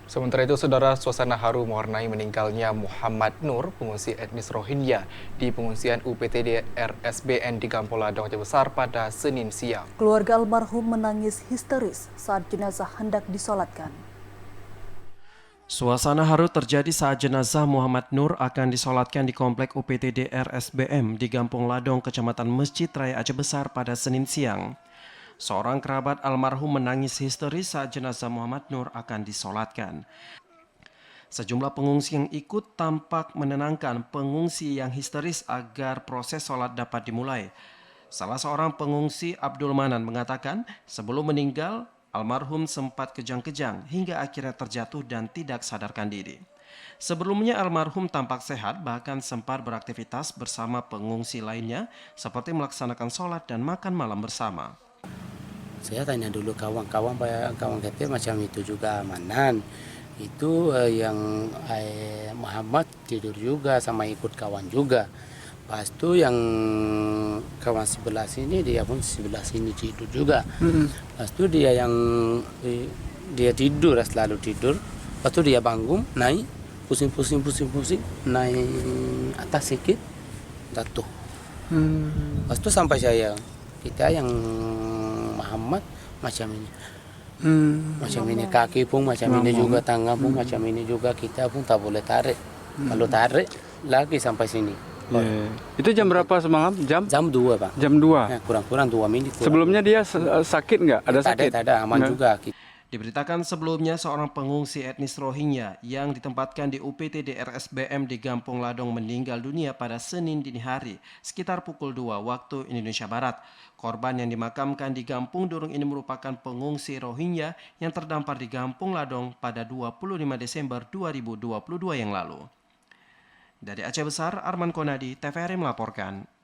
Sementara itu, saudara, suasana haru mewarnai meninggalnya Muhammad Nur, pengungsi etnis Rohingya di pengungsian UPTD RSBN di Kampung Ladong, Aceh Besar pada Senin siang. Keluarga almarhum menangis histeris saat jenazah hendak disolatkan. Suasana haru terjadi saat jenazah Muhammad Nur akan disolatkan di komplek UPTD RSBM di Kampung Ladong, Kecamatan Masjid Raya Aceh Besar pada Senin siang. Seorang kerabat almarhum menangis histeris saat jenazah Muhammad Nur akan disolatkan. Sejumlah pengungsi yang ikut tampak menenangkan pengungsi yang histeris agar proses sholat dapat dimulai. Salah seorang pengungsi, Abdul Manan, mengatakan sebelum meninggal, almarhum sempat kejang-kejang hingga akhirnya terjatuh dan tidak sadarkan diri. Sebelumnya almarhum tampak sehat, bahkan sempat beraktivitas bersama pengungsi lainnya seperti melaksanakan sholat dan makan malam bersama. Saya tanya dulu kawan-kawan kita macam itu juga Manan. Itu yang Muhammad tidur juga sama ikut kawan juga. Pas itu yang kawan sebelah sini dia pun sebelah sini tidur juga. Pas itu dia tidur, selalu tidur. Pas itu dia bangun, naik, pusing, naik atas sedikit, jatuh. Pas itu sampai kita yang Muhammad macam ini. Macam ini kaki pun macam ini juga, tangan pun macam ini juga, kita pun tak boleh tarik. Kalau tarik lagi sampai sini. Itu jam berapa semalam? Jam 2 Bang. Jam 2. Ya, kurang 2 menit. Sebelumnya dia sakit nggak? Ada sakit? Tak ada, aman juga. Diberitakan sebelumnya seorang pengungsi etnis Rohingya yang ditempatkan di UPTD RSBM di Kampung Ladong meninggal dunia pada Senin dini hari sekitar pukul 2 waktu Indonesia Barat. Korban yang dimakamkan di Kampung Durung ini merupakan pengungsi Rohingya yang terdampar di Kampung Ladong pada 25 Desember 2022 yang lalu. Dari Aceh Besar, Arman Konadi, TVRI melaporkan.